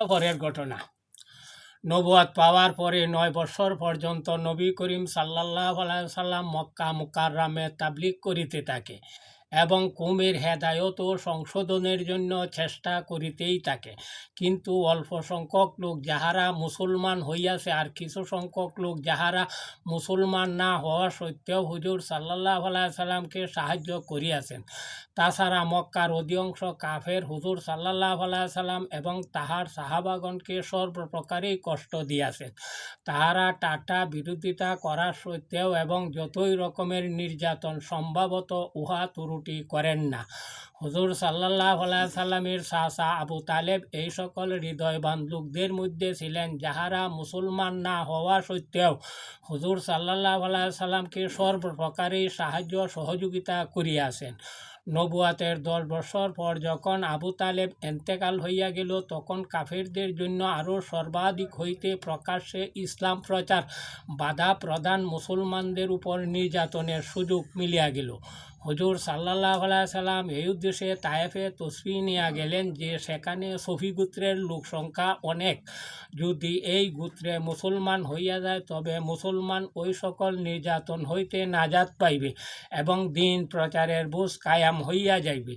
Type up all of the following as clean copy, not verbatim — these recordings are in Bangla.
পরের ঘটনা। নবুয়ত পাওয়ার পরে ৯ বৎসর পর্যন্ত নবী করিম সাল্লাল্লাহু আলাইহি সাল্লাম মক্কা মুকাররমে তাবলীগ করিতে থাকে এবং কওমের হেদায়েত ও সংশোধনের জন্য চেষ্টা করিতেই থাকে। কিন্তু অল্প সংখ্যক লোক যাহারা মুসলমান হইয়াছে আর কিছু সংখ্যক লোক যাহারা মুসলমান না হওয়া সত্ত্বেও হুজুর সাল্লাল্লাহু আলাইহি সাল্লামকে সাহায্য করিয়াছেন। তাছাড়া মক্কার অধিকাংশ কাফের হুজুর সাল্লাল্লাহু আলাইহি সাল্লাম এবং তাহার সাহাবাগণকে সর্বপ্রকারেই কষ্ট দিয়াছেন। তাহারা টাটা বিরোধিতা করার সত্ত্বেও এবং যতই রকমের নির্যাতন সম্ভবত উহা ত্রুটি করেন না। হুজুর সাল্লাল্লাহু আলাইহি সাল্লামের চাচা আবু তালেব এই সকল হৃদয়বান লোকদের মধ্যে ছিলেন যাহারা মুসলমান না হওয়া সত্ত্বেও হুজুর সাল্লাল্লাহু আলাইহি সাল্লামকে সর্বপ্রকারেই সাহায্য সহযোগিতা করিয়াছেন। নবুয়াতের ১০ বৎসর পর যখন আবু তালেব এন্তেকাল হইয়া গেল, তখন কাফেরদের জন্য আরও সর্বাধিক হইতে প্রকাশ্যে ইসলাম প্রচার বাধা প্রদান মুসলমানদের উপর নির্যাতনের সুযোগ মিলিয়া গেল। হুজুর সাল্লাল্লাহু আলাইহি সাল্লাম এই উদ্দেশ্যে তায়েফে তশরিফ নিয়া গেলেন যে সেখানে সফি গোত্রের লোক সংখ্যা অনেক। যদি এই গোত্রে মুসলমান হইয়া যায় তবে মুসলমান ওই সকল নির্যাতন হইতে নাজাত পাইবে এবং দিন প্রচারের বোঝ কায়াম হইয়া যাইবে।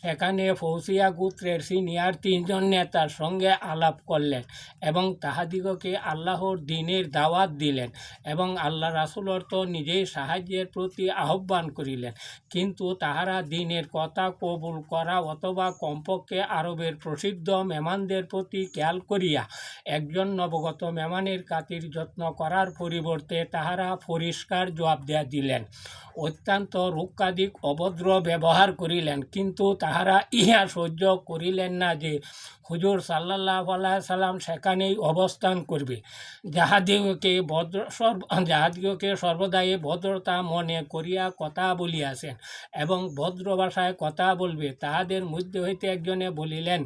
সেখানে ফৌসিয়া গোত্রের সিনিয়র ৩ জন নেতার সঙ্গে আলাপ করলেন এবং তাহাদিগকে আল্লাহর দ্বীনের দাওয়াত দিলেন এবং আল্লাহ রাসূলর তো নিজেই সাহায্যের প্রতি আহ্বান করিলেন। কিন্তু তাহারা দ্বীনের কথা কবুল করা অথবা কমপক্ষে আরবের প্রসিদ্ধ মেহমানদের প্রতি খেয়াল করিয়া একজন নবগত মেহমানের খাতির যত্ন করার পরিবর্তে তাহারা পরিষ্কার জবাব দিলেন, অত্যন্ত রূপকাদিক অভদ্র ব্যবহার করিলেন। কিন্তু তাহারা ইহা সহ্য করিলেন না যে হুজুর সাল্লাল্লাহু আলাইহি সাল্লাম সেখানেই অবস্থান করবে। যাহাদিগকে সর্বদাই ভদ্রতা মনে করিয়া কথা বলিয়াছেন এবং ভদ্র ভাষায় কথা বলবে, তাহাদের মধ্যে হইতে একজনে বলিলেন,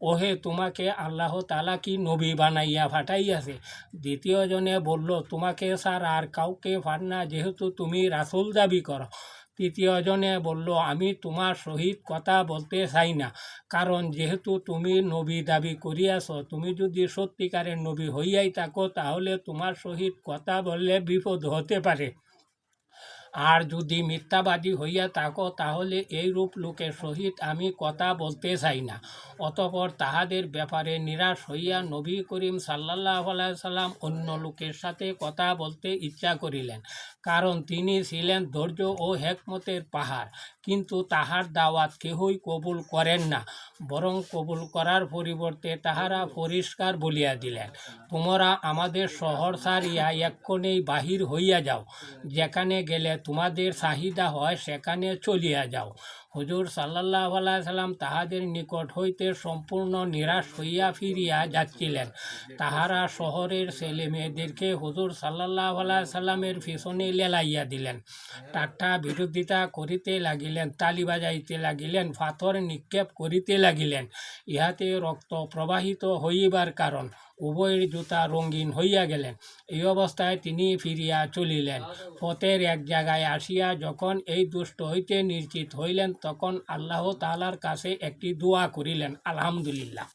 ওহে, তোমাকে আল্লাহ তাআলা কি নবী বানাইয়া পাঠাইয়াছে? দ্বিতীয় জনে বলল, তোমাকে স্যার আর কাউকে পান না, যেহেতু তুমি রাসূল দাবি করো। তৃতীয় জনে বলল, আমি তোমার সহিত কথা বলতে চাই না, কারণ যেহেতু তুমি নবী দাবি করিয়াছ, তুমি যদি সত্যিকারের নবী হইয়াই থাকো তাহলে তোমার সহিত কথা বললে বিপদ হতে পারে। আর যদি মিথ্যাবাদী হইয়া থাকো তাহলে এইরূপ লোকের সহিত আমি কথা বলতে চাই না। অতঃপর তাহাদের ব্যাপারে নিরাশ হইয়া নবী করিম সাল্লাল্লাহু আলাইহি সাল্লাম অন্য লোকের সাথে কথা বলতে ইচ্ছা করিলেন, কারণ তিনি ছিলেন ধৈর্য ও হেকমতের পাহাড়। কিন্তু তাহার দাওয়াত কেহই কবুল করেন না, বরং কবুল করার পরিবর্তে তাহারা পরিষ্কার বলিয়া দিলেন, তোমরা আমাদের শহর ছাড়িয়া এক্ষণেই বাহির হইয়া যাও, যেখানে গেলে তোমাদের চাহিদা হয় সেখানে চলিয়া যাও। হুজুর সাল্লাল্লাহু আলাইহি সাল্লাম তাহাদের নিকট হইতে সম্পূর্ণ নিরাশ হইয়া ফিরিয়া যাচ্ছিলেন। তাহারা শহরের ছেলে মেয়েদেরকে হুজুর সাল্লাল্লাহু আলাইহি সাল্লামের পিছনে লেলাইয়া দিলেন, ঠাট্টা বিরোধিতা করিতে লাগিলেন, তালি বাজাইতে লাগিলেন, পাথর নিক্ষেপ করিতে লাগিলেন। ইহাতে রক্ত প্রবাহিত হইবার কারণ উভয়ের জুতা রঙিন হইয়া গেলেন। এই অবস্থায় তিনি ফিরিয়া চলিলেন। পথের এক জায়গায় আসিয়া যখন এই দুষ্ট হইতে নিশ্চিত হইলেন, তখন আল্লাহ তাআলার কাছে একটি দোয়া করিলেন, আলহামদুলিল্লাহ।